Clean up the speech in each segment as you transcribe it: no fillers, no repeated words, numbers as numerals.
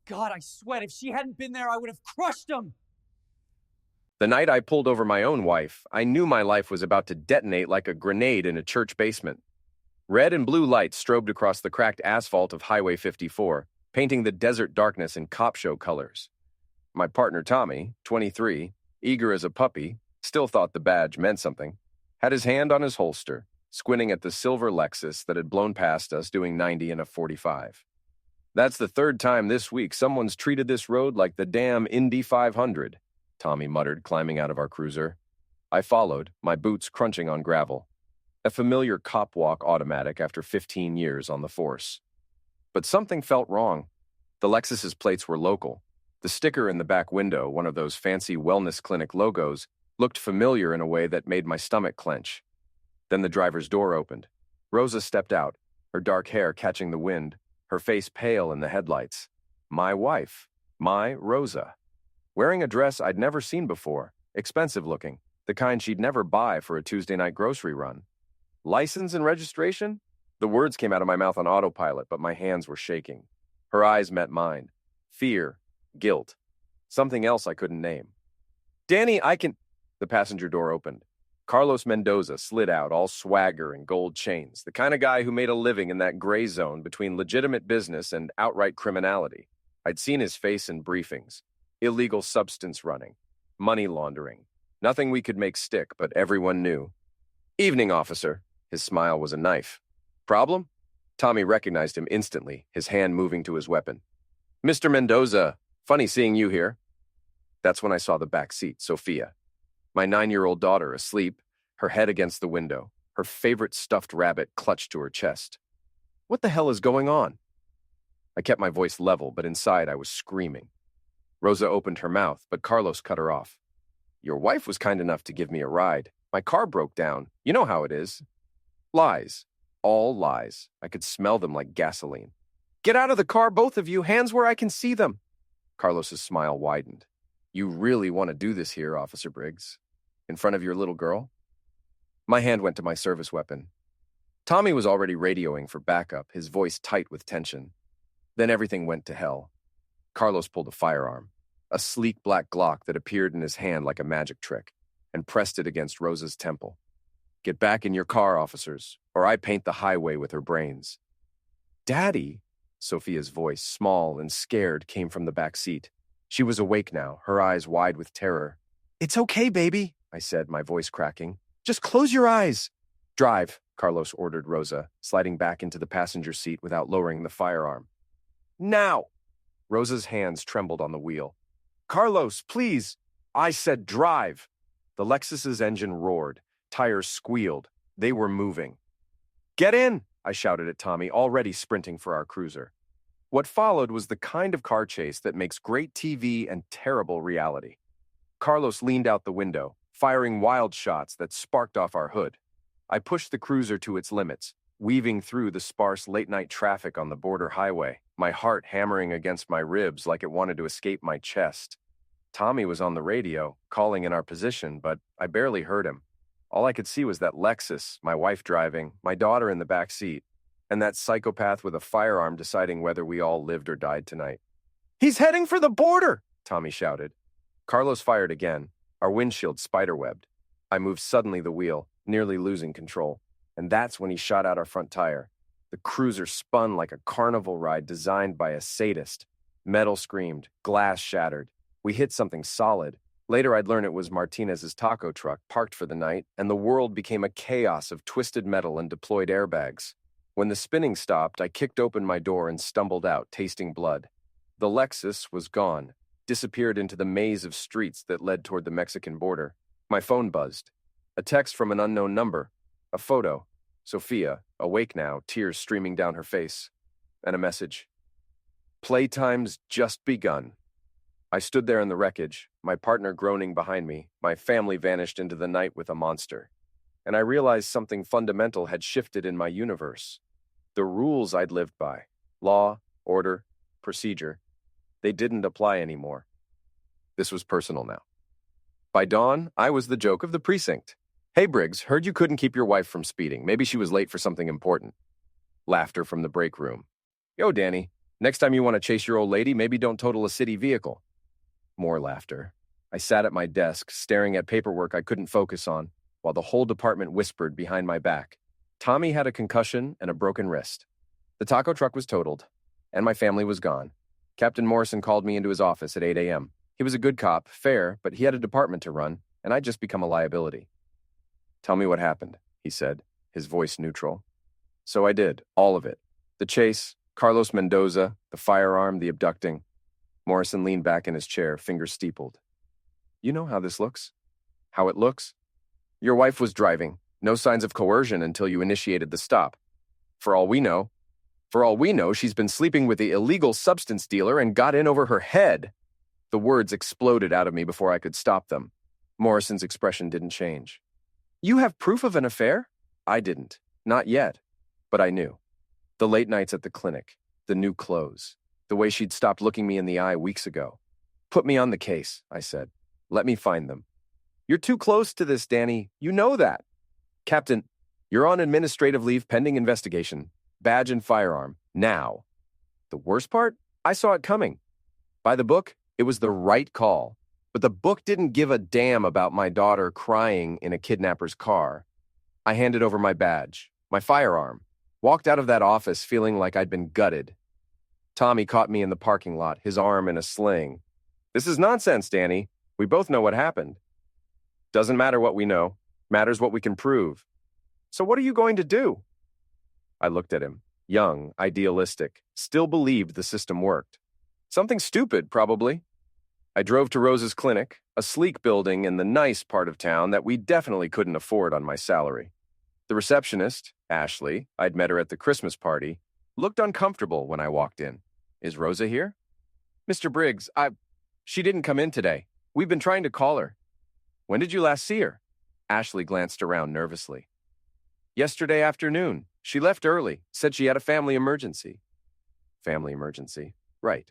God, I sweat. If she hadn't been there, I would have crushed him. The night I pulled over my own wife, I knew my life was about to detonate like a grenade in a church basement. Red and blue lights strobed across the cracked asphalt of Highway 54, painting the desert darkness in cop show colors. My partner Tommy, 23, eager as a puppy, still thought the badge meant something, had his hand on his holster, squinting at the silver Lexus that had blown past us doing 90 in a 45. That's the third time this week someone's treated this road like the damn Indy 500, Tommy muttered, climbing out of our cruiser. I followed, my boots crunching on gravel. A familiar cop walk automatic after 15 years on the force. But something felt wrong. The Lexus's plates were local. The sticker in the back window, one of those fancy wellness clinic logos, looked familiar in a way that made my stomach clench. Then the driver's door opened. Rosa stepped out, her dark hair catching the wind, her face pale in the headlights. My wife. My Rosa. Wearing a dress I'd never seen before, expensive looking, the kind she'd never buy for a Tuesday night grocery run. License and registration? The words came out of my mouth on autopilot, but my hands were shaking. Her eyes met mine. Fear, guilt, something else I couldn't name. Danny, I can... The passenger door opened. Carlos Mendoza slid out, all swagger and gold chains, the kind of guy who made a living in that gray zone between legitimate business and outright criminality. I'd seen his face in briefings. Illegal substance running, money laundering. Nothing we could make stick, but everyone knew. Evening, officer. His smile was a knife. Problem? Tommy recognized him instantly, his hand moving to his weapon. Mr. Mendoza, funny seeing you here. That's when I saw the back seat, Sophia. My 9-year-old daughter asleep, her head against the window, her favorite stuffed rabbit clutched to her chest. What the hell is going on? I kept my voice level, but inside I was screaming. Rosa opened her mouth, but Carlos cut her off. Your wife was kind enough to give me a ride. My car broke down. You know how it is. Lies. All lies. I could smell them like gasoline. Get out of the car, both of you. Hands where I can see them. Carlos's smile widened. You really want to do this here, Officer Briggs? In front of your little girl? My hand went to my service weapon. Tommy was already radioing for backup, his voice tight with tension. Then everything went to hell. Carlos pulled a firearm, a sleek black Glock that appeared in his hand like a magic trick, and pressed it against Rosa's temple. Get back in your car, officers, or I paint the highway with her brains. Daddy? Sophia's voice, small and scared, came from the back seat. She was awake now, her eyes wide with terror. It's okay, baby, I said, my voice cracking. Just close your eyes. Drive, Carlos ordered Rosa, sliding back into the passenger seat without lowering the firearm. Now! Rosa's hands trembled on the wheel. Carlos, please! I said drive! The Lexus's engine roared. Tires squealed. They were moving. Get in! I shouted at Tommy, already sprinting for our cruiser. What followed was the kind of car chase that makes great TV and terrible reality. Carlos leaned out the window, firing wild shots that sparked off our hood. I pushed the cruiser to its limits, weaving through the sparse late-night traffic on the border highway, my heart hammering against my ribs like it wanted to escape my chest. Tommy was on the radio, calling in our position, but I barely heard him. All I could see was that Lexus, my wife driving, my daughter in the back seat, and that psychopath with a firearm deciding whether we all lived or died tonight. He's heading for the border, Tommy shouted. Carlos fired again, our windshield spiderwebbed. I moved suddenly the wheel, nearly losing control, and that's when he shot out our front tire. The cruiser spun like a carnival ride designed by a sadist. Metal screamed, glass shattered. We hit something solid. Later I'd learn it was Martinez's taco truck parked for the night, and the world became a chaos of twisted metal and deployed airbags. When the spinning stopped, I kicked open my door and stumbled out, tasting blood. The Lexus was gone, disappeared into the maze of streets that led toward the Mexican border. My phone buzzed. A text from an unknown number. A photo. Sophia, awake now, tears streaming down her face. And a message. Playtime's just begun. I stood there in the wreckage, my partner groaning behind me, my family vanished into the night with a monster. And I realized something fundamental had shifted in my universe. The rules I'd lived by, law, order, procedure, they didn't apply anymore. This was personal now. By dawn, I was the joke of the precinct. Hey, Briggs, heard you couldn't keep your wife from speeding. Maybe she was late for something important. Laughter from the break room. Yo, Danny, Next time you want to chase your old lady, maybe don't total a city vehicle. More laughter. I sat at my desk, staring at paperwork I couldn't focus on, while the whole department whispered behind my back. Tommy had a concussion and a broken wrist. The taco truck was totaled, and my family was gone. Captain Morrison called me into his office at 8 a.m. He was a good cop, fair, but he had a department to run, and I'd just become a liability. Tell me what happened, he said, his voice neutral. So I did, all of it. The chase, Carlos Mendoza, the firearm, the abducting. Morrison leaned back in his chair, fingers steepled. You know how this looks? How it looks? Your wife was driving. No signs of coercion until you initiated the stop. For all we know, she's been sleeping with the illegal substance dealer and got in over her head. The words exploded out of me before I could stop them. Morrison's expression didn't change. You have proof of an affair? I didn't. Not yet. But I knew. The late nights at the clinic, the new clothes, the way she'd stopped looking me in the eye weeks ago. Put me on the case, I said. Let me find them. You're too close to this, Danny. You know that. Captain, you're on administrative leave pending investigation. Badge and firearm. Now. The worst part? I saw it coming. By the book, it was the right call. But the book didn't give a damn about my daughter crying in a kidnapper's car. I handed over my badge, my firearm, walked out of that office feeling like I'd been gutted. Tommy caught me in the parking lot, his arm in a sling. This is nonsense, Danny. We both know what happened. Doesn't matter what we know. Matters what we can prove. So what are you going to do? I looked at him, young, idealistic, still believed the system worked. Something stupid, probably. I drove to Rose's clinic, a sleek building in the nice part of town that we definitely couldn't afford on my salary. The receptionist, Ashley, I'd met her at the Christmas party, looked uncomfortable when I walked in. Is Rosa here? Mr. Briggs, she didn't come in today. We've been trying to call her. When did you last see her? Ashley glanced around nervously. Yesterday afternoon. She left early, said she had a family emergency. Family emergency. Right.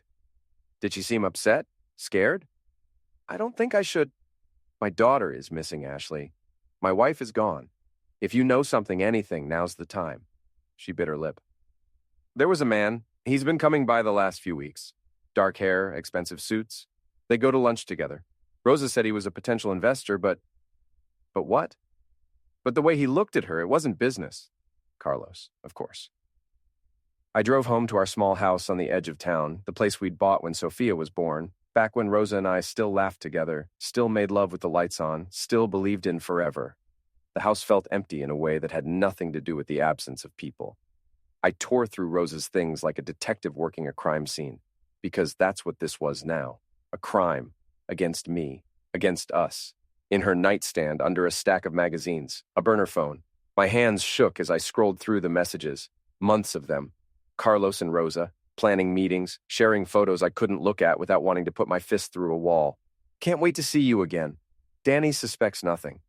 Did she seem upset? Scared? I don't think I should. My daughter is missing, Ashley. My wife is gone. If you know something, anything, now's the time. She bit her lip. There was a man. He's been coming by the last few weeks. Dark hair, expensive suits. They go to lunch together. Rosa said he was a potential investor, but what? But the way he looked at her, it wasn't business. Carlos, of course. I drove home to our small house on the edge of town, the place we'd bought when Sophia was born, back when Rosa and I still laughed together, still made love with the lights on, still believed in forever. The house felt empty in a way that had nothing to do with the absence of people. I tore through Rosa's things like a detective working a crime scene, because that's what this was now. A crime. Against me. Against us. In her nightstand under a stack of magazines. A burner phone. My hands shook as I scrolled through the messages. Months of them. Carlos and Rosa. Planning meetings. Sharing photos I couldn't look at without wanting to put my fist through a wall. Can't wait to see you again. Danny suspects nothing.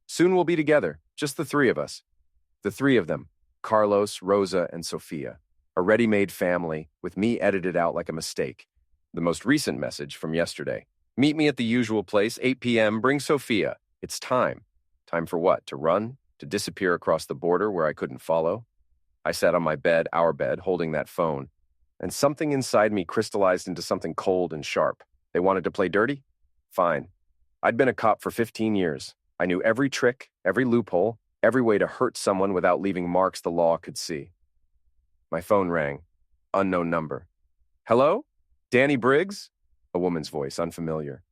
Soon we'll be together. Just the three of us. The three of them. Carlos, Rosa, and Sophia. A ready-made family, with me edited out like a mistake. The most recent message from yesterday. Meet me at the usual place, 8 p.m., bring Sophia. It's time. Time for what? To run? To disappear across the border where I couldn't follow? I sat on my bed, our bed, holding that phone. And something inside me crystallized into something cold and sharp. They wanted to play dirty? Fine. I'd been a cop for 15 years. I knew every trick, every loophole, every way to hurt someone without leaving marks the law could see. My phone rang. Unknown number. Hello? Danny Briggs? A woman's voice, unfamiliar.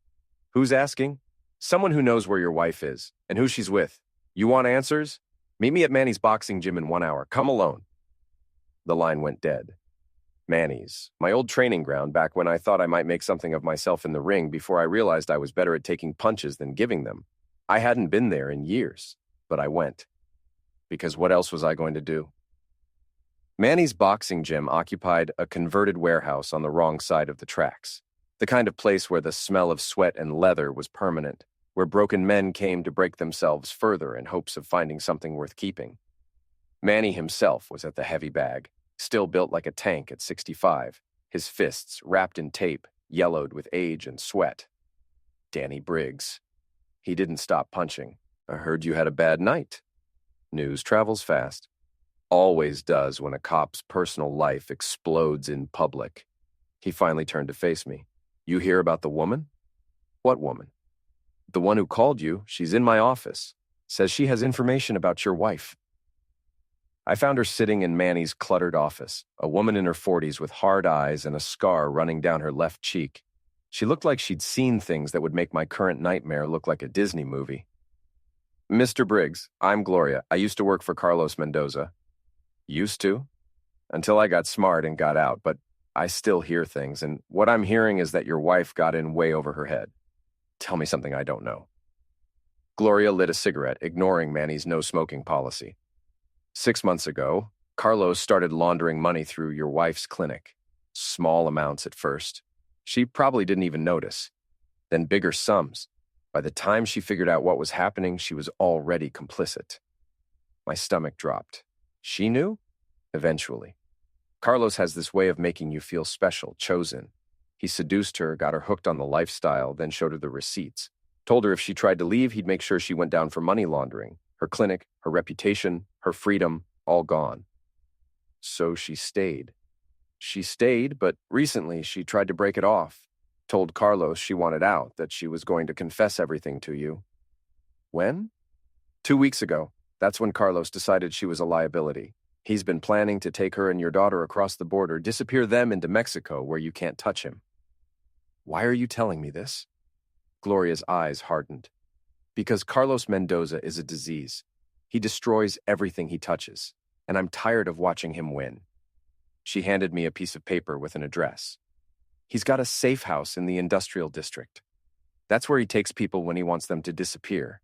Who's asking? Someone who knows where your wife is, and who she's with. You want answers? Meet me at Manny's boxing gym in 1 hour. Come alone. The line went dead. Manny's, my old training ground back when I thought I might make something of myself in the ring before I realized I was better at taking punches than giving them. I hadn't been there in years, but I went. Because what else was I going to do? Manny's boxing gym occupied a converted warehouse on the wrong side of the tracks. The kind of place where the smell of sweat and leather was permanent, where broken men came to break themselves further in hopes of finding something worth keeping. Manny himself was at the heavy bag, still built like a tank at 65, his fists wrapped in tape, yellowed with age and sweat. Danny Briggs. He didn't stop punching. I heard you had a bad night. News travels fast. Always does when a cop's personal life explodes in public. He finally turned to face me. You hear about the woman? What woman? The one who called you. She's in my office. Says she has information about your wife. I found her sitting in Manny's cluttered office, a woman in her 40s with hard eyes and a scar running down her left cheek. She looked like she'd seen things that would make my current nightmare look like a Disney movie. Mr. Briggs, I'm Gloria. I used to work for Carlos Mendoza. Used to? Until I got smart and got out, but I still hear things, and what I'm hearing is that your wife got in way over her head. Tell me something I don't know. Gloria lit a cigarette, ignoring Manny's no-smoking policy. 6 months ago, Carlos started laundering money through your wife's clinic. Small amounts at first. She probably didn't even notice. Then bigger sums. By the time she figured out what was happening, she was already complicit. My stomach dropped. She knew? Eventually. Carlos has this way of making you feel special, chosen. He seduced her, got her hooked on the lifestyle, then showed her the receipts. Told her if she tried to leave, he'd make sure she went down for money laundering. Her clinic, her reputation, her freedom, all gone. So she stayed. She stayed, but recently she tried to break it off. Told Carlos she wanted out, that she was going to confess everything to you. When? 2 weeks ago. That's when Carlos decided she was a liability. He's been planning to take her and your daughter across the border, disappear them into Mexico where you can't touch him. Why are you telling me this? Gloria's eyes hardened. Because Carlos Mendoza is a disease. He destroys everything he touches, and I'm tired of watching him win. She handed me a piece of paper with an address. He's got a safe house in the industrial district. That's where he takes people when he wants them to disappear.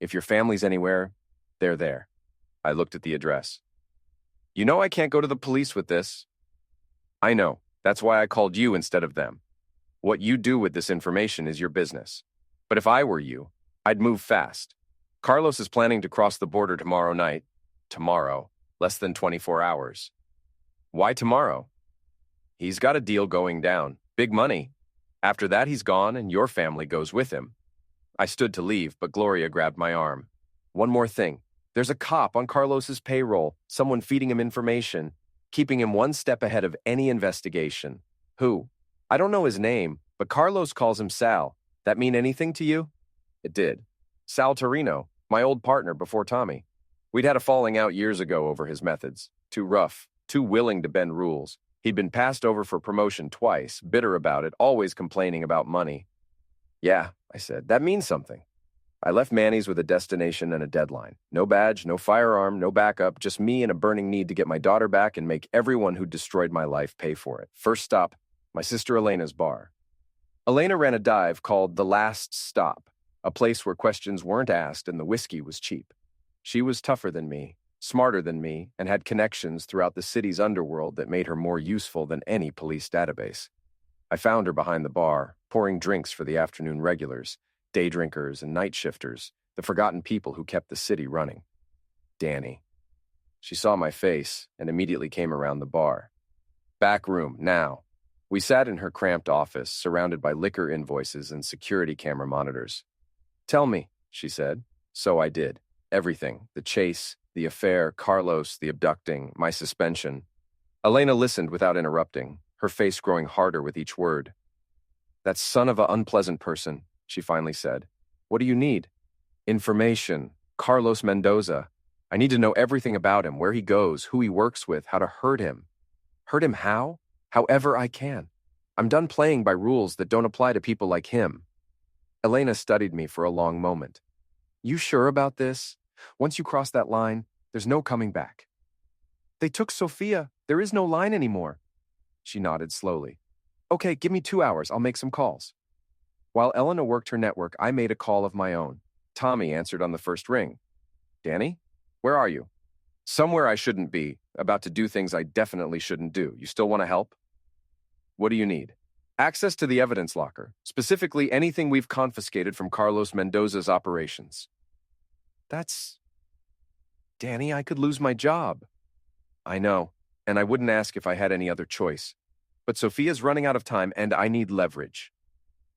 If your family's anywhere, they're there. I looked at the address. You know I can't go to the police with this. I know. That's why I called you instead of them. What you do with this information is your business. But if I were you, I'd move fast. Carlos is planning to cross the border tomorrow night. Tomorrow. Less than 24 hours. Why tomorrow? He's got a deal going down. Big money. After that, he's gone and your family goes with him. I stood to leave, but Gloria grabbed my arm. One more thing. There's a cop on Carlos's payroll, someone feeding him information, keeping him one step ahead of any investigation. Who? I don't know his name, but Carlos calls him Sal. That mean anything to you? It did. Sal Torino, my old partner before Tommy. We'd had a falling out years ago over his methods. Too rough, too willing to bend rules. He'd been passed over for promotion twice, bitter about it, always complaining about money. Yeah, I said, that means something. I left Manny's with a destination and a deadline. No badge, no firearm, no backup, just me and a burning need to get my daughter back and make everyone who destroyed my life pay for it. First stop, my sister Elena's bar. Elena ran a dive called The Last Stop, a place where questions weren't asked and the whiskey was cheap. She was tougher than me, smarter than me, and had connections throughout the city's underworld that made her more useful than any police database. I found her behind the bar, pouring drinks for the afternoon regulars, day drinkers and night shifters, the forgotten people who kept the city running. Danny. She saw my face and immediately came around the bar. Back room, now. We sat in her cramped office, surrounded by liquor invoices and security camera monitors. Tell me, she said. So I did. Everything. The chase, the affair, Carlos, the abducting, my suspension. Elena listened without interrupting, her face growing harder with each word. That son of an unpleasant person, she finally said. What do you need? Information. Carlos Mendoza. I need to know everything about him, where he goes, who he works with, how to hurt him. Hurt him how? However I can. I'm done playing by rules that don't apply to people like him. Elena studied me for a long moment. You sure about this? Once you cross that line, there's no coming back. They took Sophia. There is no line anymore. She nodded slowly. Okay, give me 2 hours. I'll make some calls. While Elena worked her network, I made a call of my own. Tommy answered on the first ring. Danny? Where are you? Somewhere I shouldn't be, about to do things I definitely shouldn't do. You still want to help? What do you need? Access to the evidence locker, specifically anything we've confiscated from Carlos Mendoza's operations. That's... Danny, I could lose my job. I know, and I wouldn't ask if I had any other choice. But Sophia's running out of time, and I need leverage.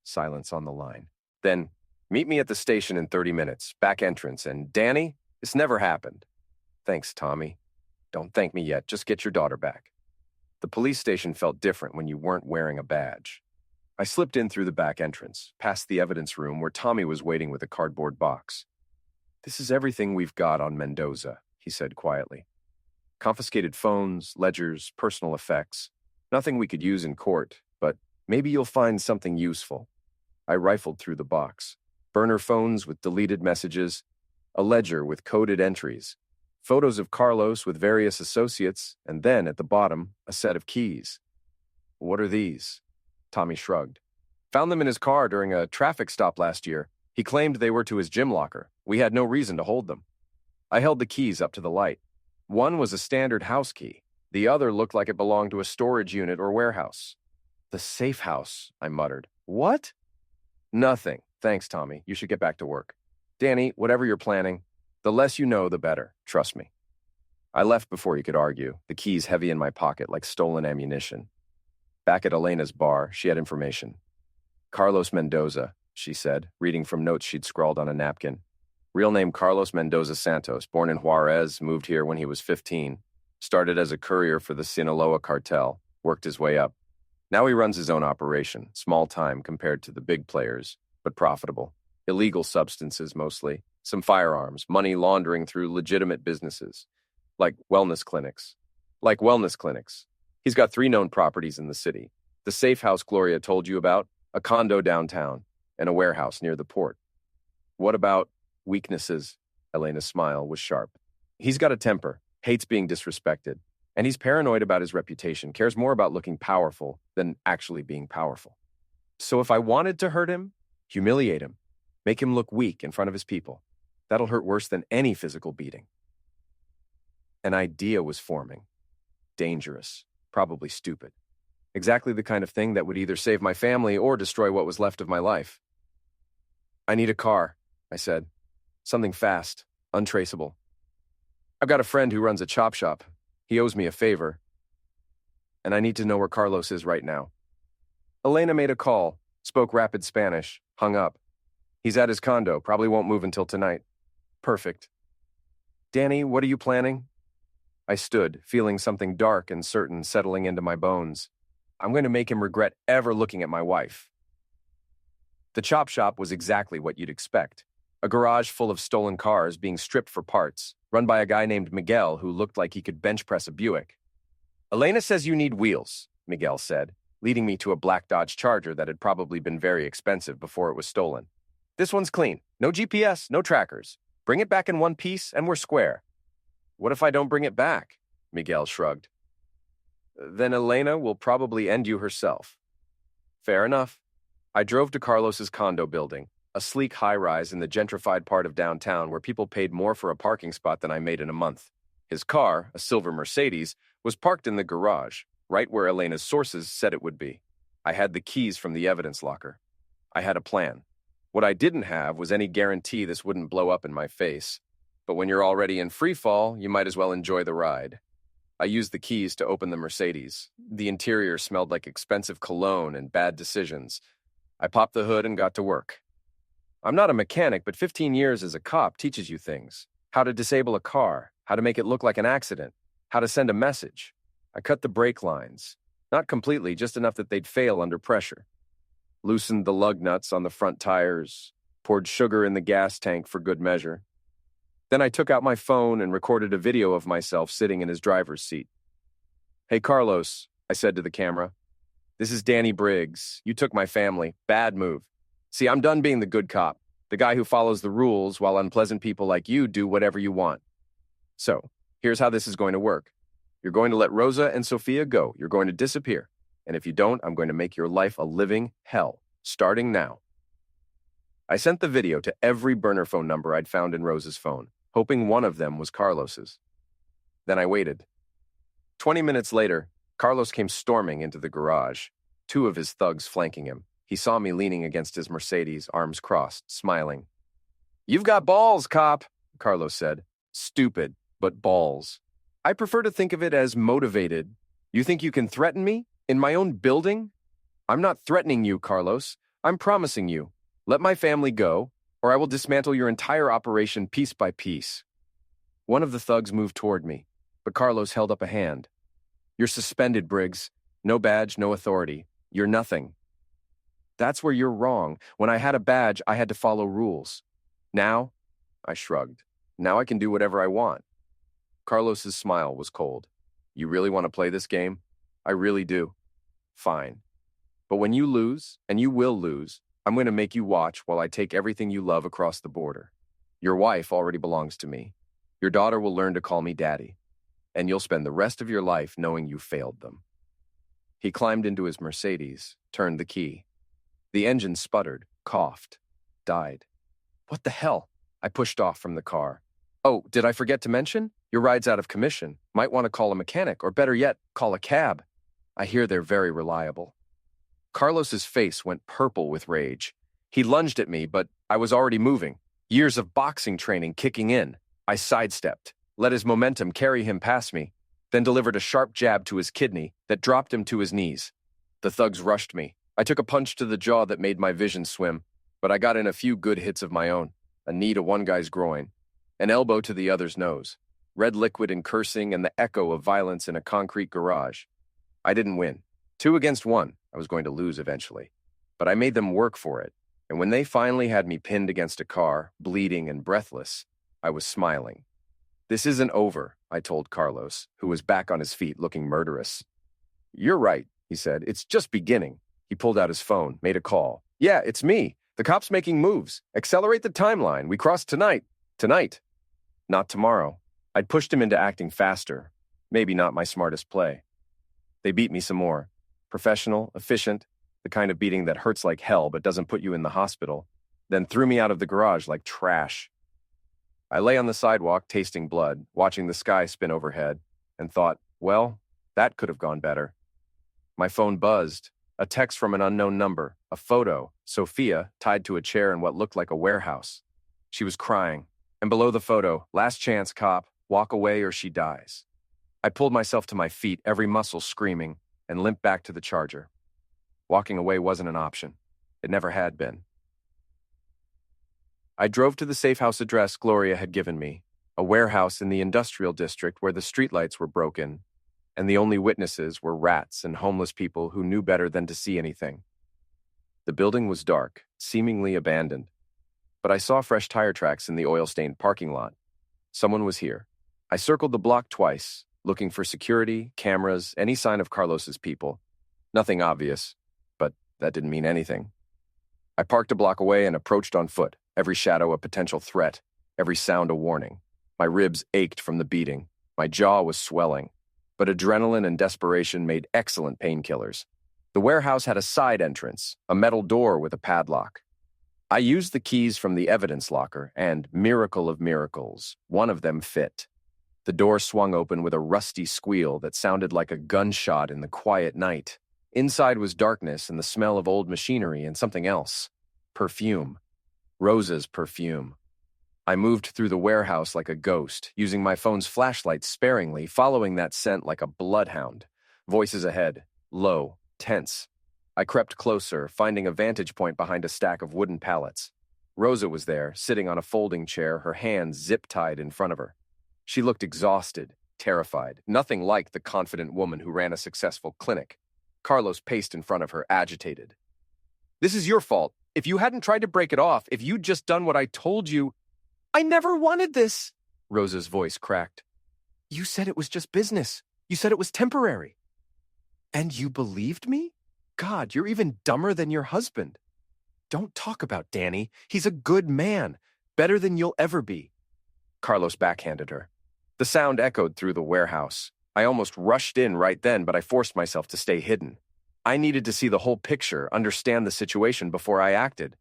Silence on the line. Then, meet me at the station in 30 minutes, back entrance, and Danny, this never happened. Thanks, Tommy. Don't thank me yet. Just get your daughter back. The police station felt different when you weren't wearing a badge. I slipped in through the back entrance, past the evidence room where Tommy was waiting with a cardboard box. This is everything we've got on Mendoza, he said quietly. Confiscated phones, ledgers, personal effects. Nothing we could use in court, but maybe you'll find something useful. I rifled through the box. Burner phones with deleted messages, a ledger with coded entries, photos of Carlos with various associates, and then, at the bottom, a set of keys. What are these? Tommy shrugged. Found them in his car during a traffic stop last year. He claimed they were to his gym locker. We had no reason to hold them. I held the keys up to the light. One was a standard house key. The other looked like it belonged to a storage unit or warehouse. The safe house, I muttered. What? Nothing. Thanks, Tommy. You should get back to work. Danny, whatever you're planning, the less you know, the better. Trust me. I left before he could argue, the keys heavy in my pocket like stolen ammunition. Back at Elena's bar, she had information. Carlos Mendoza, she said, reading from notes she'd scrawled on a napkin. Real name Carlos Mendoza Santos, born in Juarez, moved here when he was 15. Started as a courier for the Sinaloa cartel, worked his way up. Now he runs his own operation, small time compared to the big players, but profitable. Illegal substances mostly, some firearms, money laundering through legitimate businesses, like wellness clinics. He's got 3 known properties in the city. The safe house Gloria told you about, a condo downtown, and a warehouse near the port. What about weaknesses? Elena's smile was sharp. He's got a temper, hates being disrespected, and he's paranoid about his reputation, cares more about looking powerful than actually being powerful. So if I wanted to hurt him, humiliate him, make him look weak in front of his people, that'll hurt worse than any physical beating. An idea was forming. Dangerous, probably stupid. Exactly the kind of thing that would either save my family or destroy what was left of my life. I need a car, I said. Something fast, untraceable. I've got a friend who runs a chop shop. He owes me a favor. And I need to know where Carlos is right now. Elena made a call, spoke rapid Spanish, hung up. He's at his condo, probably won't move until tonight. Perfect. Danny, what are you planning? I stood, feeling something dark and certain settling into my bones. I'm going to make him regret ever looking at my wife. The chop shop was exactly what you'd expect. A garage full of stolen cars being stripped for parts, run by a guy named Miguel who looked like he could bench press a Buick. Elena says you need wheels, Miguel said, leading me to a black Dodge Charger that had probably been very expensive before it was stolen. This one's clean. No GPS, no trackers. Bring it back in one piece and we're square. What if I don't bring it back? Miguel shrugged. Then Elena will probably end you herself. Fair enough. I drove to Carlos's condo building, a sleek high-rise in the gentrified part of downtown where people paid more for a parking spot than I made in a month. His car, a silver Mercedes, was parked in the garage, right where Elena's sources said it would be. I had the keys from the evidence locker. I had a plan. What I didn't have was any guarantee this wouldn't blow up in my face. But when you're already in free fall, you might as well enjoy the ride. I used the keys to open the Mercedes. The interior smelled like expensive cologne and bad decisions. I popped the hood and got to work. I'm not a mechanic, but 15 years as a cop teaches you things. How to disable a car, how to make it look like an accident, how to send a message. I cut the brake lines. Not completely, just enough that they'd fail under pressure. Loosened the lug nuts on the front tires, poured sugar in the gas tank for good measure. Then I took out my phone and recorded a video of myself sitting in his driver's seat. Hey, Carlos, I said to the camera. This is Danny Briggs. You took my family. Bad move. See, I'm done being the good cop, the guy who follows the rules while unpleasant people like you do whatever you want. So, here's how this is going to work. You're going to let Rosa and Sophia go. You're going to disappear. And if you don't, I'm going to make your life a living hell, starting now. I sent the video to every burner phone number I'd found in Rosa's phone, hoping one of them was Carlos's. Then I waited. 20 minutes later, Carlos came storming into the garage, 2 of his thugs flanking him. He saw me leaning against his Mercedes, arms crossed, smiling. You've got balls, cop, Carlos said. Stupid, but balls. I prefer to think of it as motivated. You think you can threaten me? In my own building? I'm not threatening you, Carlos. I'm promising you. Let my family go, or I will dismantle your entire operation piece by piece. One of the thugs moved toward me. but Carlos held up a hand. "You're suspended, Briggs. No badge, no authority. You're nothing." "That's where you're wrong. When I had a badge, I had to follow rules. Now?" I shrugged. "Now I can do whatever I want." Carlos's smile was cold. "You really want to play this game?" "I really do." "Fine. But when you lose, and you will lose, I'm going to make you watch while I take everything you love across the border. Your wife already belongs to me. Your daughter will learn to call me daddy. And you'll spend the rest of your life knowing you failed them." He climbed into his Mercedes, turned the key. The engine sputtered, coughed, died. "What the hell?" I pushed off from the car. "Oh, did I forget to mention? Your ride's out of commission. Might want to call a mechanic, or better yet, call a cab. I hear they're very reliable." Carlos's face went purple with rage. He lunged at me, but I was already moving. Years of boxing training kicking in. I sidestepped, let his momentum carry him past me, then delivered a sharp jab to his kidney that dropped him to his knees. The thugs rushed me. I took a punch to the jaw that made my vision swim, but I got in a few good hits of my own. A knee to one guy's groin, an elbow to the other's nose, red liquid and cursing and the echo of violence in a concrete garage. I didn't win. 2 against 1. I was going to lose eventually. But I made them work for it, and when they finally had me pinned against a car, bleeding and breathless, I was smiling. "This isn't over," I told Carlos, who was back on his feet looking murderous. "You're right," he said. "It's just beginning." He pulled out his phone, made a call. "Yeah, it's me. The cop's making moves. Accelerate the timeline. We cross tonight." "Tonight." "Not tomorrow." I'd pushed him into acting faster. Maybe not my smartest play. They beat me some more. Professional, efficient, the kind of beating that hurts like hell but doesn't put you in the hospital. Then threw me out of the garage like trash. I lay on the sidewalk tasting blood, watching the sky spin overhead, and thought, well, that could have gone better. My phone buzzed. A text from an unknown number, a photo, Sophia, tied to a chair in what looked like a warehouse. She was crying, and below the photo, "Last chance, cop, walk away or she dies." I pulled myself to my feet, every muscle screaming, and limped back to the charger. Walking away wasn't an option. It never had been. I drove to the safe house address Gloria had given me, a warehouse in the industrial district where the streetlights were broken, and the only witnesses were rats and homeless people who knew better than to see anything. The building was dark, seemingly abandoned, but I saw fresh tire tracks in the oil-stained parking lot. Someone was here. I circled the block twice, looking for security, cameras, any sign of Carlos's people. Nothing obvious, but that didn't mean anything. I parked a block away and approached on foot, every shadow a potential threat, every sound a warning. My ribs ached from the beating. My jaw was swelling. But adrenaline and desperation made excellent painkillers. The warehouse had a side entrance, a metal door with a padlock. I used the keys from the evidence locker, and, miracle of miracles, one of them fit. The door swung open with a rusty squeal that sounded like a gunshot in the quiet night. Inside was darkness and the smell of old machinery and something else. Perfume. Rosa's perfume. I moved through the warehouse like a ghost, using my phone's flashlight sparingly, following that scent like a bloodhound. Voices ahead, low, tense. I crept closer, finding a vantage point behind a stack of wooden pallets. Rosa was there, sitting on a folding chair, her hands zip-tied in front of her. She looked exhausted, terrified, nothing like the confident woman who ran a successful clinic. Carlos paced in front of her, agitated. "This is your fault. If you hadn't tried to break it off, if you'd just done what I told you—" "I never wanted this," Rosa's voice cracked. "You said it was just business. You said it was temporary." "And you believed me? God, you're even dumber than your husband." "Don't talk about Danny. He's a good man. Better than you'll ever be." Carlos backhanded her. The sound echoed through the warehouse. I almost rushed in right then, but I forced myself to stay hidden. I needed to see the whole picture, understand the situation before I acted.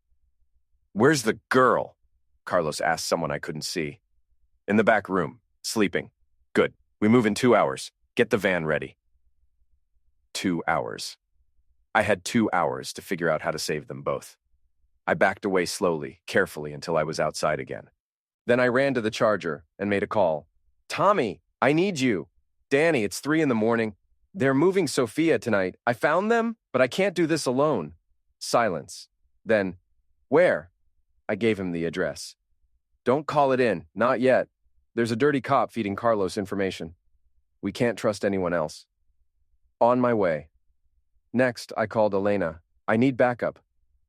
"Where's the girl?" Carlos asked someone I couldn't see. "In the back room, sleeping." "Good. We move in 2 hours. Get the van ready." 2 hours. I had 2 hours to figure out how to save them both. I backed away slowly, carefully, until I was outside again. Then I ran to the charger and made a call. "Tommy, I need you." "Danny, it's 3 a.m. They're moving Sophia tonight. I found them, but I can't do this alone." Silence. Then, "Where?" I gave him the address. "Don't call it in. Not yet. There's a dirty cop feeding Carlos information." We can't trust anyone else. On my way. Next, I called Elena. I need backup.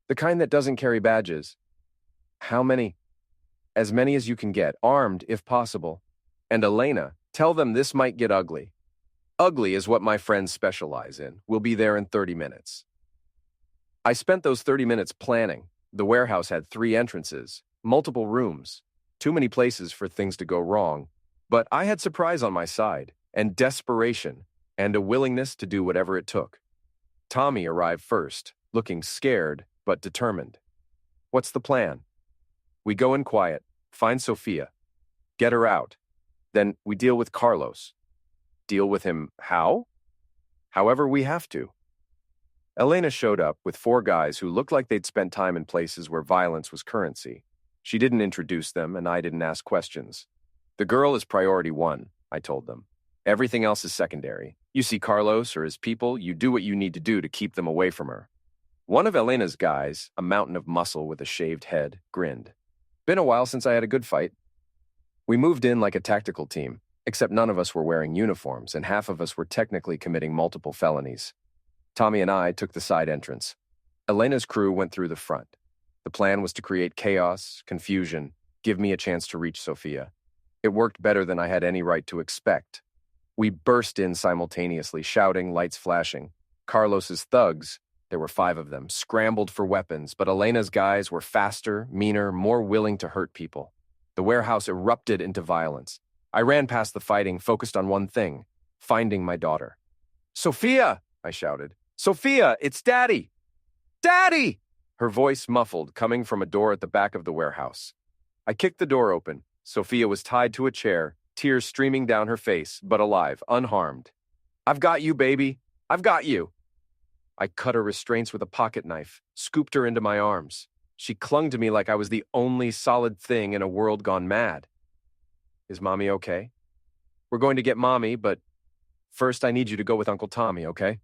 The kind that doesn't carry badges. How many? As many as you can get, armed if possible. And Elena, tell them this might get ugly. Ugly is what my friends specialize in. We'll be there in 30 minutes. I spent those 30 minutes planning. The warehouse had 3 entrances, multiple rooms, too many places for things to go wrong. But I had surprise on my side, and desperation, and a willingness to do whatever it took. Tommy arrived first, looking scared but determined. What's the plan? We go in quiet, find Sophia, get her out. Then we deal with Carlos. Deal with him how? However we have to. Elena showed up with 4 guys who looked like they'd spent time in places where violence was currency. She didn't introduce them, and I didn't ask questions. The girl is priority 1, I told them. Everything else is secondary. You see Carlos or his people, you do what you need to do to keep them away from her. One of Elena's guys, a mountain of muscle with a shaved head, grinned. Been a while since I had a good fight. We moved in like a tactical team, except none of us were wearing uniforms, and half of us were technically committing multiple felonies. Tommy and I took the side entrance. Elena's crew went through the front. The plan was to create chaos, confusion, give me a chance to reach Sophia. It worked better than I had any right to expect. We burst in simultaneously, shouting, lights flashing. Carlos's thugs, there were 5 of them, scrambled for weapons, but Elena's guys were faster, meaner, more willing to hurt people. The warehouse erupted into violence. I ran past the fighting, focused on one thing, finding my daughter. "Sophia!" I shouted. "Sophia, it's Daddy! Daddy!" Her voice muffled, coming from a door at the back of the warehouse. I kicked the door open. Sophia was tied to a chair, tears streaming down her face, but alive, unharmed. "I've got you, baby. I've got you." I cut her restraints with a pocket knife, scooped her into my arms. She clung to me like I was the only solid thing in a world gone mad. "Is Mommy okay?" "We're going to get Mommy, but first I need you to go with Uncle Tommy, okay?"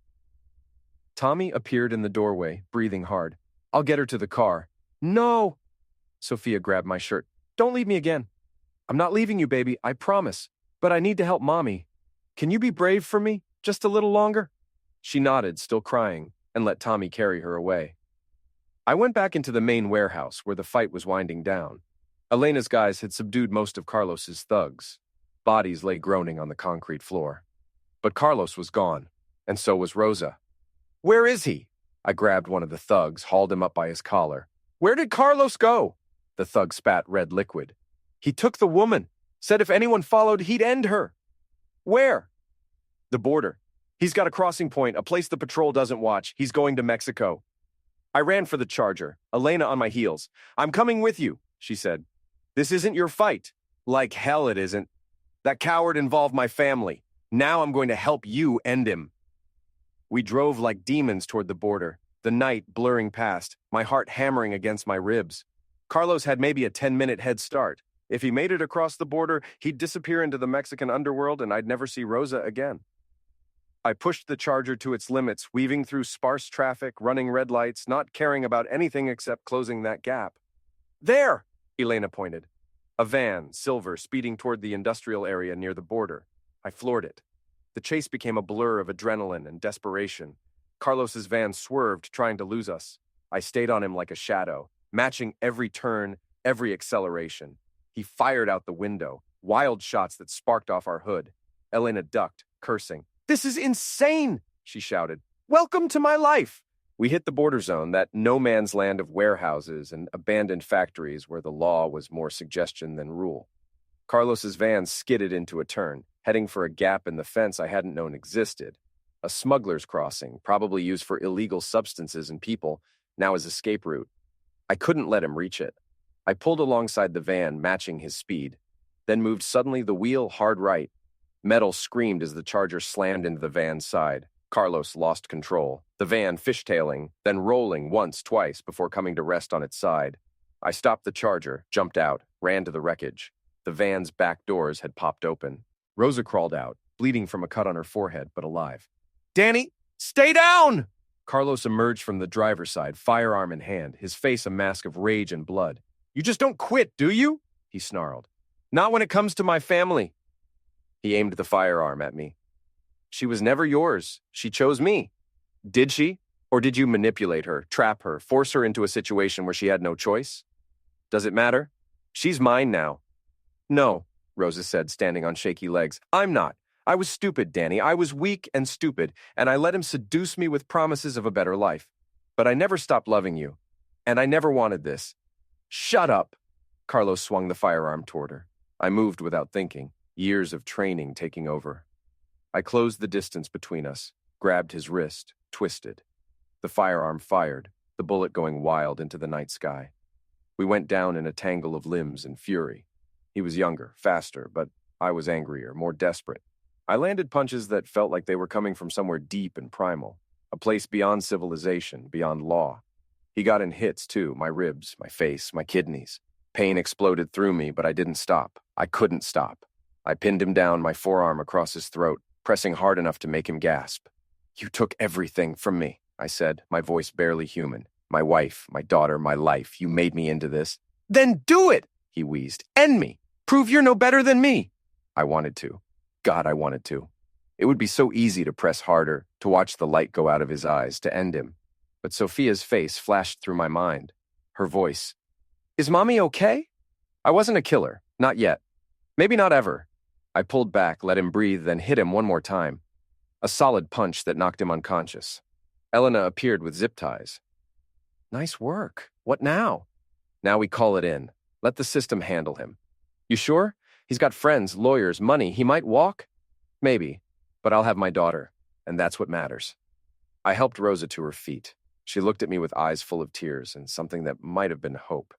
Tommy appeared in the doorway, breathing hard. "I'll get her to the car." "No!" Sophia grabbed my shirt. "Don't leave me again." "I'm not leaving you, baby, I promise. But I need to help Mommy. Can you be brave for me, just a little longer?" She nodded, still crying, and let Tommy carry her away. I went back into the main warehouse where the fight was winding down. Elena's guys had subdued most of Carlos's thugs. Bodies lay groaning on the concrete floor. But Carlos was gone, and so was Rosa. "Where is he?" I grabbed one of the thugs, hauled him up by his collar. "Where did Carlos go?" The thug spat red liquid. "He took the woman. Said if anyone followed, he'd end her." "Where?" "The border. He's got a crossing point, a place the patrol doesn't watch. He's going to Mexico." I ran for the charger, Elena on my heels. "I'm coming with you," she said. "This isn't your fight." "Like hell it isn't. That coward involved my family. Now I'm going to help you end him." We drove like demons toward the border, the night blurring past, my heart hammering against my ribs. Carlos had maybe a 10-minute head start. If he made it across the border, he'd disappear into the Mexican underworld and I'd never see Rosa again. I pushed the Charger to its limits, weaving through sparse traffic, running red lights, not caring about anything except closing that gap. "There!" Elena pointed. A van, silver, speeding toward the industrial area near the border. I floored it. The chase became a blur of adrenaline and desperation. Carlos's van swerved, trying to lose us. I stayed on him like a shadow, matching every turn, every acceleration. He fired out the window, wild shots that sparked off our hood. Elena ducked, cursing. "This is insane!" she shouted. "Welcome to my life!" We hit the border zone, that no-man's land of warehouses and abandoned factories where the law was more suggestion than rule. Carlos's van skidded into a turn, heading for a gap in the fence I hadn't known existed. A smuggler's crossing, probably used for illegal substances and people, now his escape route. I couldn't let him reach it. I pulled alongside the van, matching his speed, then moved suddenly the wheel hard right. Metal screamed as the Charger slammed into the van's side. Carlos lost control, the van fishtailing, then rolling once, twice before coming to rest on its side. I stopped the Charger, jumped out, ran to the wreckage. The van's back doors had popped open. Rosa crawled out, bleeding from a cut on her forehead, but alive. "Danny, stay down!" Carlos emerged from the driver's side, firearm in hand, his face a mask of rage and blood. "You just don't quit, do you?" he snarled. "Not when it comes to my family." He aimed the firearm at me. She was never yours. She chose me. Did she? Or did you manipulate her, trap her, force her into a situation where she had no choice? Does it matter? She's mine now. No, Rosa said, standing on shaky legs. I'm not. I was stupid, Danny. I was weak and stupid, and I let him seduce me with promises of a better life. But I never stopped loving you, and I never wanted this. Shut up! Carlos swung the firearm toward her. I moved without thinking, years of training taking over. I closed the distance between us, grabbed his wrist, twisted. The firearm fired, the bullet going wild into the night sky. We went down in a tangle of limbs and fury. He was younger, faster, but I was angrier, more desperate. I landed punches that felt like they were coming from somewhere deep and primal, a place beyond civilization, beyond law. He got in hits, too, my ribs, my face, my kidneys. Pain exploded through me, but I didn't stop. I couldn't stop. I pinned him down, my forearm across his throat, pressing hard enough to make him gasp. You took everything from me, I said, my voice barely human. My wife, my daughter, my life. You made me into this. Then do it, he wheezed. End me. Prove you're no better than me. I wanted to. God, I wanted to. It would be so easy to press harder, to watch the light go out of his eyes, to end him. But Sophia's face flashed through my mind. Her voice. Is Mommy okay? I wasn't a killer. Not yet. Maybe not ever. I pulled back, let him breathe, then hit him one more time. A solid punch that knocked him unconscious. Elena appeared with zip ties. Nice work. What now? Now we call it in. Let the system handle him. You sure? He's got friends, lawyers, money. He might walk? Maybe. But I'll have my daughter, and that's what matters. I helped Rosa to her feet. She looked at me with eyes full of tears and something that might have been hope.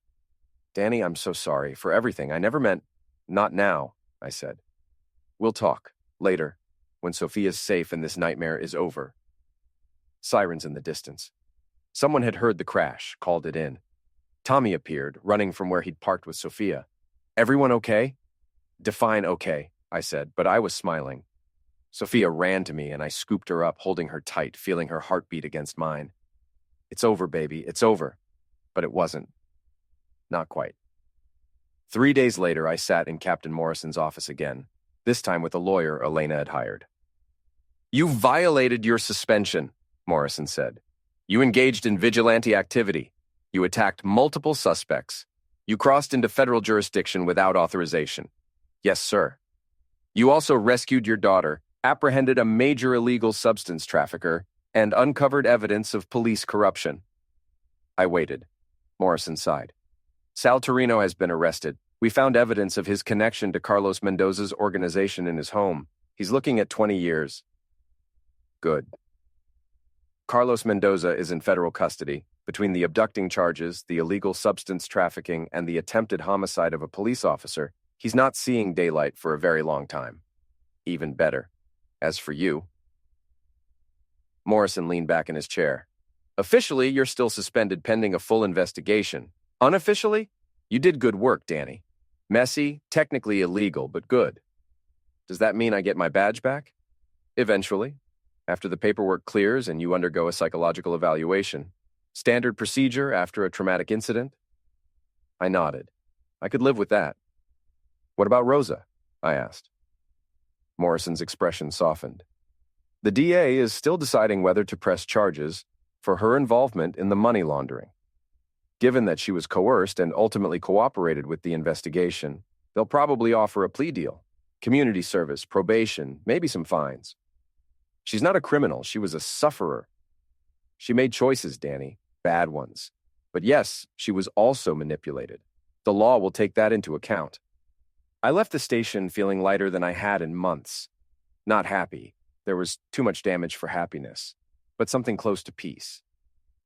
Danny, I'm so sorry for everything. I never meant... Not now, I said. We'll talk. Later. When Sophia's safe and this nightmare is over. Sirens in the distance. Someone had heard the crash, called it in. Tommy appeared, running from where he'd parked with Sophia. Everyone okay? Define okay, I said, but I was smiling. Sophia ran to me and I scooped her up, holding her tight, feeling her heartbeat against mine. It's over, baby, it's over. But it wasn't. Not quite. 3 days later, I sat in Captain Morrison's office again, this time with a lawyer Elena had hired. You violated your suspension, Morrison said. You engaged in vigilante activity. You attacked multiple suspects. You crossed into federal jurisdiction without authorization. Yes, sir. You also rescued your daughter, apprehended a major illegal substance trafficker, and uncovered evidence of police corruption. I waited. Morrison sighed. Sal Torino has been arrested. We found evidence of his connection to Carlos Mendoza's organization in his home. He's looking at 20 years. Good. Carlos Mendoza is in federal custody. Between the abducting charges, the illegal substance trafficking, and the attempted homicide of a police officer, he's not seeing daylight for a very long time. Even better. As for you... Morrison leaned back in his chair. Officially, you're still suspended pending a full investigation. Unofficially, you did good work, Danny. Messy, technically illegal, but good. Does that mean I get my badge back? Eventually, after the paperwork clears and you undergo a psychological evaluation. Standard procedure after a traumatic incident? I nodded. I could live with that. What about Rosa? I asked. Morrison's expression softened. The DA is still deciding whether to press charges for her involvement in the money laundering. Given that she was coerced and ultimately cooperated with the investigation, they'll probably offer a plea deal. Community service, probation, maybe some fines. She's not a criminal, she was a sufferer. She made choices, Danny, bad ones. But yes, she was also manipulated. The law will take that into account. I left the station feeling lighter than I had in months. Not happy. There was too much damage for happiness, but something close to peace.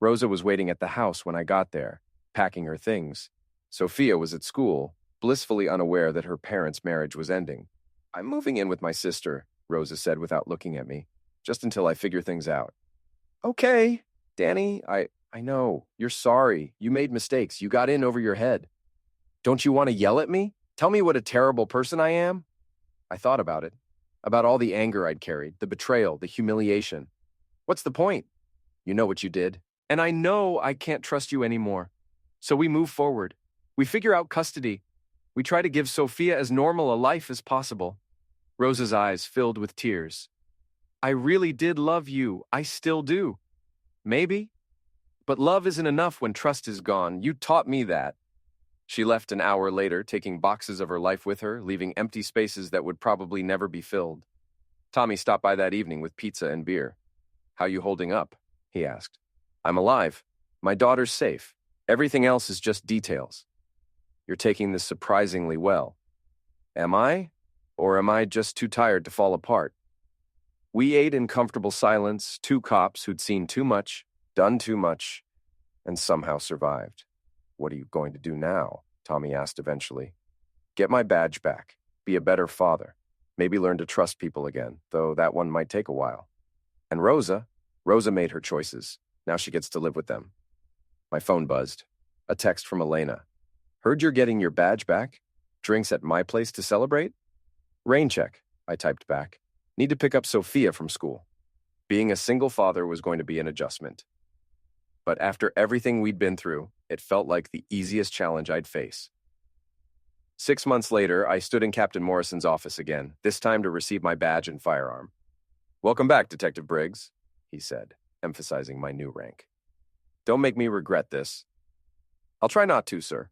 Rosa was waiting at the house when I got there, packing her things. Sophia was at school, blissfully unaware that her parents' marriage was ending. I'm moving in with my sister, Rosa said without looking at me, just until I figure things out. Okay, Danny, I know. You're sorry. You made mistakes. You got in over your head. Don't you want to yell at me? Tell me what a terrible person I am? I thought about it. About all the anger I'd carried, the betrayal, the humiliation. What's the point? You know what you did. And I know I can't trust you anymore. So we move forward. We figure out custody. We try to give Sophia as normal a life as possible. Rosa's eyes filled with tears. I really did love you. I still do. Maybe. But love isn't enough when trust is gone. You taught me that. She left an hour later, taking boxes of her life with her, leaving empty spaces that would probably never be filled. Tommy stopped by that evening with pizza and beer. How you holding up? He asked. I'm alive. My daughter's safe. Everything else is just details. You're taking this surprisingly well. Am I? Or am I just too tired to fall apart? We ate in comfortable silence, two cops who'd seen too much, done too much, and somehow survived. What are you going to do now? Tommy asked eventually. Get my badge back. Be a better father. Maybe learn to trust people again, though that one might take a while. And Rosa made her choices. Now she gets to live with them. My phone buzzed. A text from Elena. Heard you're getting your badge back? Drinks at my place to celebrate? Rain check, I typed back. Need to pick up Sophia from school. Being a single father was going to be an adjustment. But after everything we'd been through, it felt like the easiest challenge I'd face. 6 months later, I stood in Captain Morrison's office again, this time to receive my badge and firearm. Welcome back, Detective Briggs, he said, emphasizing my new rank. Don't make me regret this. I'll try not to, sir.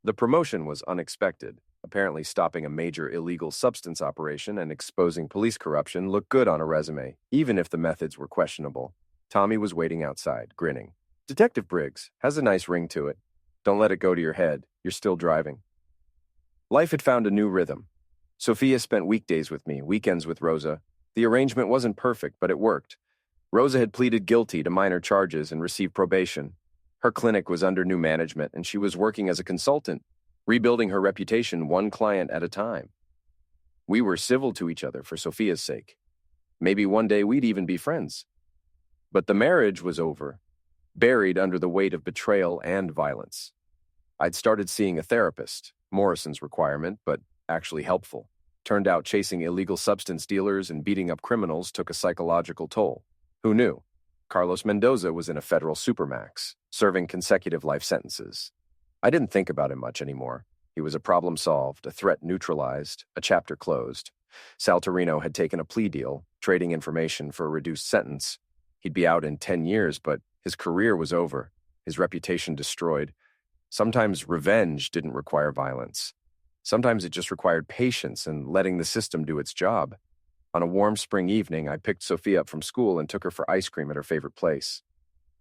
The promotion was unexpected. Apparently stopping a major illegal substance operation and exposing police corruption looked good on a resume, even if the methods were questionable. Tommy was waiting outside, grinning. Detective Briggs has a nice ring to it. Don't let it go to your head. You're still driving. Life had found a new rhythm. Sophia spent weekdays with me, weekends with Rosa. The arrangement wasn't perfect, but it worked. Rosa had pleaded guilty to minor charges and received probation. Her clinic was under new management, and she was working as a consultant, rebuilding her reputation one client at a time. We were civil to each other for Sophia's sake. Maybe one day we'd even be friends. But the marriage was over, buried under the weight of betrayal and violence. I'd started seeing a therapist, Morrison's requirement, but actually helpful. Turned out chasing illegal substance dealers and beating up criminals took a psychological toll. Who knew? Carlos Mendoza was in a federal supermax, serving consecutive life sentences. I didn't think about him much anymore. He was a problem solved, a threat neutralized, a chapter closed. Sal Torino had taken a plea deal, trading information for a reduced sentence. He'd be out in 10 years, but his career was over, his reputation destroyed. Sometimes revenge didn't require violence. Sometimes it just required patience and letting the system do its job. On a warm spring evening, I picked Sophia up from school and took her for ice cream at her favorite place.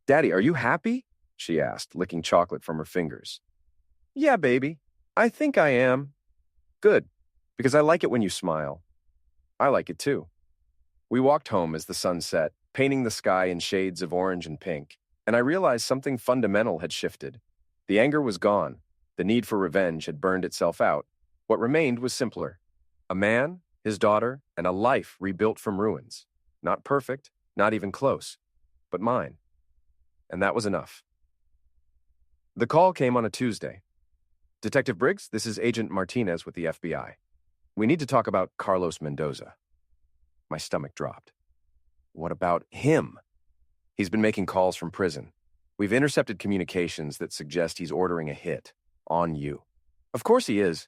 Daddy, are you happy? She asked, licking chocolate from her fingers. Yeah, baby. I think I am. Good, because I like it when you smile. I like it too. We walked home as the sun set, painting the sky in shades of orange and pink, and I realized something fundamental had shifted. The anger was gone. The need for revenge had burned itself out. What remained was simpler. A man, his daughter, and a life rebuilt from ruins. Not perfect, not even close, but mine. And that was enough. The call came on a Tuesday. Detective Briggs, this is Agent Martinez with the FBI. We need to talk about Carlos Mendoza. My stomach dropped. What about him? He's been making calls from prison. We've intercepted communications that suggest he's ordering a hit on you. Of course he is.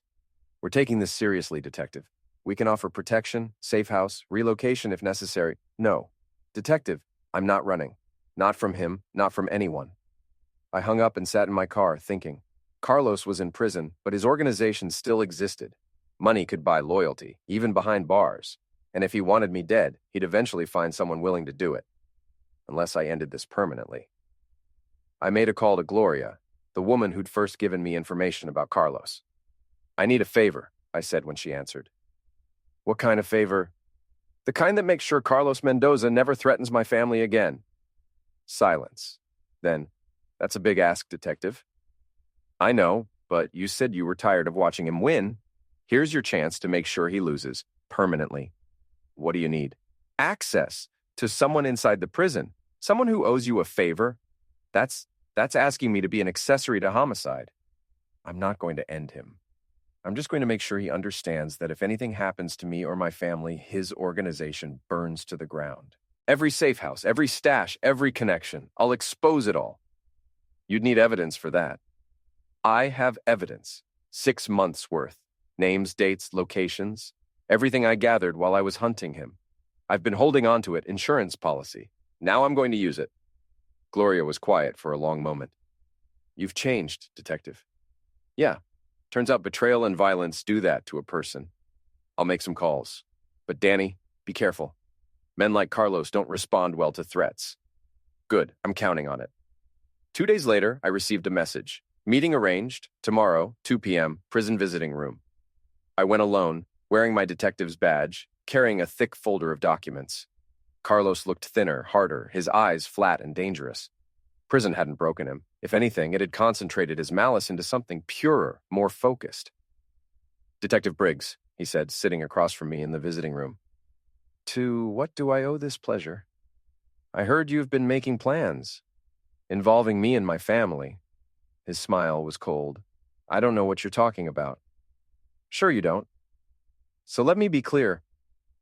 We're taking this seriously, Detective. We can offer protection, safe house, relocation if necessary. No. Detective, I'm not running. Not from him, not from anyone. I hung up and sat in my car, thinking. Carlos was in prison, but his organization still existed. Money could buy loyalty, even behind bars. And if he wanted me dead, he'd eventually find someone willing to do it. Unless I ended this permanently. I made a call to Gloria, the woman who'd first given me information about Carlos. I need a favor, I said when she answered. What kind of favor? The kind that makes sure Carlos Mendoza never threatens my family again. Silence. Then, that's a big ask, Detective. I know, but you said you were tired of watching him win. Here's your chance to make sure he loses, permanently. What do you need? Access to someone inside the prison. Someone who owes you a favor. That's asking me to be an accessory to homicide. I'm not going to end him. I'm just going to make sure he understands that if anything happens to me or my family, his organization burns to the ground. Every safe house, every stash, every connection. I'll expose it all. You'd need evidence for that. I have evidence. 6 months worth. Names, dates, locations. Everything I gathered while I was hunting him. I've been holding on to it, insurance policy. Now I'm going to use it. Gloria was quiet for a long moment. You've changed, Detective. Yeah, turns out betrayal and violence do that to a person. I'll make some calls. But Danny, be careful. Men like Carlos don't respond well to threats. Good, I'm counting on it. 2 days later, I received a message. Meeting arranged, tomorrow, 2 p.m., prison visiting room. I went alone, wearing my detective's badge, carrying a thick folder of documents. Carlos looked thinner, harder, his eyes flat and dangerous. Prison hadn't broken him. If anything, it had concentrated his malice into something purer, more focused. Detective Briggs, he said, sitting across from me in the visiting room. To what do I owe this pleasure? I heard you've been making plans, involving me and my family. His smile was cold. I don't know what you're talking about. Sure you don't. So let me be clear.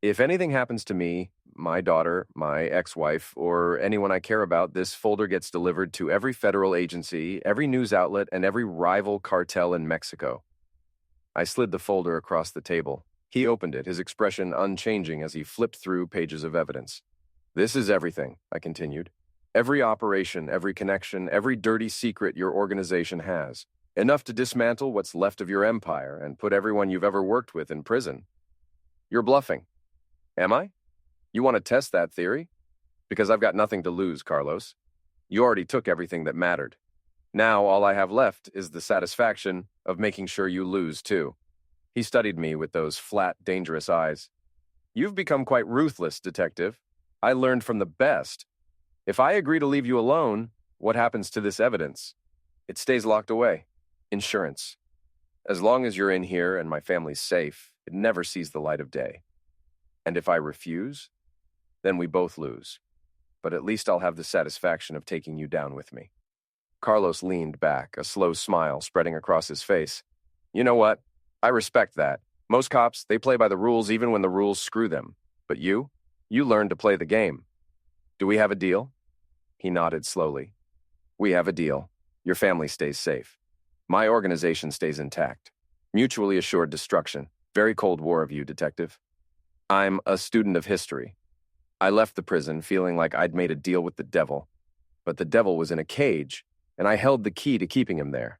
If anything happens to me, my daughter, my ex-wife, or anyone I care about, this folder gets delivered to every federal agency, every news outlet, and every rival cartel in Mexico. I slid the folder across the table. He opened it, his expression unchanging as he flipped through pages of evidence. This is everything, I continued. Every operation, every connection, every dirty secret your organization has. Enough to dismantle what's left of your empire and put everyone you've ever worked with in prison. You're bluffing. Am I? You want to test that theory? Because I've got nothing to lose, Carlos. You already took everything that mattered. Now all I have left is the satisfaction of making sure you lose, too. He studied me with those flat, dangerous eyes. You've become quite ruthless, Detective. I learned from the best. If I agree to leave you alone, what happens to this evidence? It stays locked away. Insurance. As long as you're in here and my family's safe, it never sees the light of day. And if I refuse, then we both lose. But at least I'll have the satisfaction of taking you down with me. Carlos leaned back, a slow smile spreading across his face. You know what? I respect that. Most cops, they play by the rules even when the rules screw them. But you learned to play the game. Do we have a deal? He nodded slowly. We have a deal. Your family stays safe. My organization stays intact. Mutually assured destruction. Very Cold War of you, Detective. I'm a student of history. I left the prison feeling like I'd made a deal with the devil. But the devil was in a cage, and I held the key to keeping him there.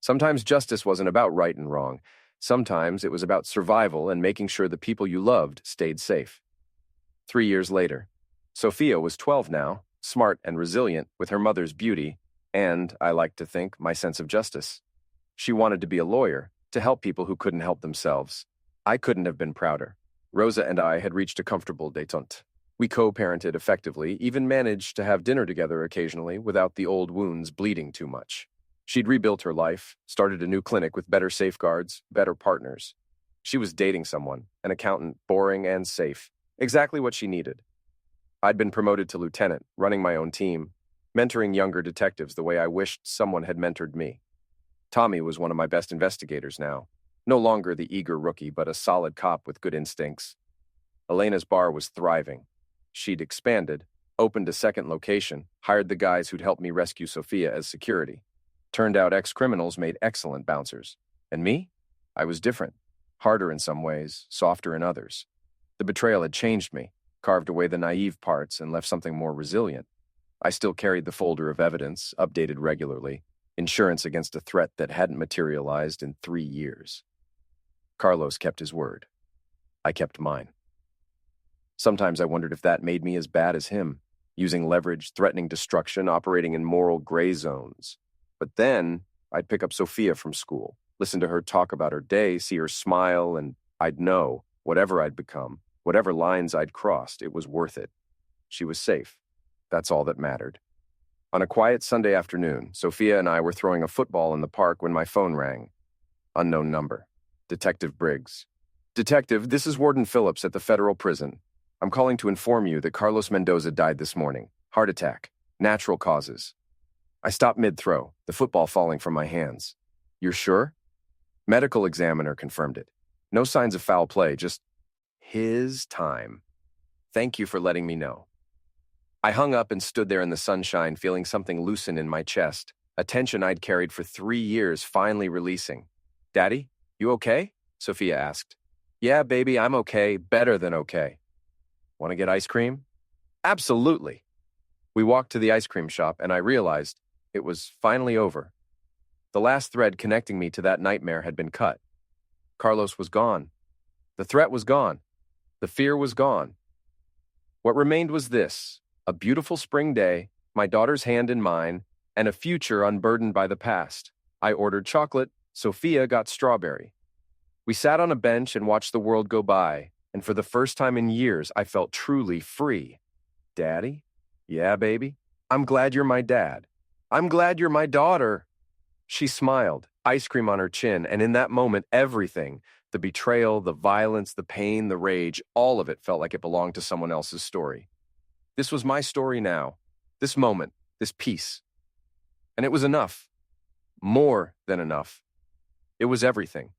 Sometimes justice wasn't about right and wrong. Sometimes it was about survival and making sure the people you loved stayed safe. 3 years later, Sophia was 12 now, smart and resilient with her mother's beauty, and, I like to think, my sense of justice. She wanted to be a lawyer, to help people who couldn't help themselves. I couldn't have been prouder. Rosa and I had reached a comfortable détente. We co-parented effectively, even managed to have dinner together occasionally without the old wounds bleeding too much. She'd rebuilt her life, started a new clinic with better safeguards, better partners. She was dating someone, an accountant, boring and safe, exactly what she needed. I'd been promoted to lieutenant, running my own team, mentoring younger detectives the way I wished someone had mentored me. Tommy was one of my best investigators now. No longer the eager rookie, but a solid cop with good instincts. Elena's bar was thriving. She'd expanded, opened a second location, hired the guys who'd helped me rescue Sophia as security. Turned out ex-criminals made excellent bouncers. And me? I was different. Harder in some ways, softer in others. The betrayal had changed me, carved away the naive parts and left something more resilient. I still carried the folder of evidence, updated regularly, insurance against a threat that hadn't materialized in 3 years. Carlos kept his word. I kept mine. Sometimes I wondered if that made me as bad as him, using leverage, threatening destruction, operating in moral gray zones. But then, I'd pick up Sophia from school, listen to her talk about her day, see her smile, and I'd know, whatever I'd become, whatever lines I'd crossed, it was worth it. She was safe. That's all that mattered. On a quiet Sunday afternoon, Sophia and I were throwing a football in the park when my phone rang. Unknown number. Detective Briggs. Detective, this is Warden Phillips at the federal prison. I'm calling to inform you that Carlos Mendoza died this morning. Heart attack. Natural causes. I stopped mid-throw, the football falling from my hands. You're sure? Medical examiner confirmed it. No signs of foul play, just his time. Thank you for letting me know. I hung up and stood there in the sunshine, feeling something loosen in my chest, a tension I'd carried for 3 years finally releasing. Daddy, you okay? Sophia asked. Yeah, baby, I'm okay, better than okay. Want to get ice cream? Absolutely. We walked to the ice cream shop, and I realized it was finally over. The last thread connecting me to that nightmare had been cut. Carlos was gone. The threat was gone. The fear was gone. What remained was this: a beautiful spring day, my daughter's hand in mine, and a future unburdened by the past. I ordered chocolate. Sophia got strawberry. We sat on a bench and watched the world go by, and for the first time in years, I felt truly free. Daddy? Yeah, baby? I'm glad you're my dad. I'm glad you're my daughter. She smiled, ice cream on her chin, and in that moment, everything, the betrayal, the violence, the pain, the rage, all of it felt like it belonged to someone else's story. This was my story now. This moment, this peace. And it was enough. More than enough. It was everything.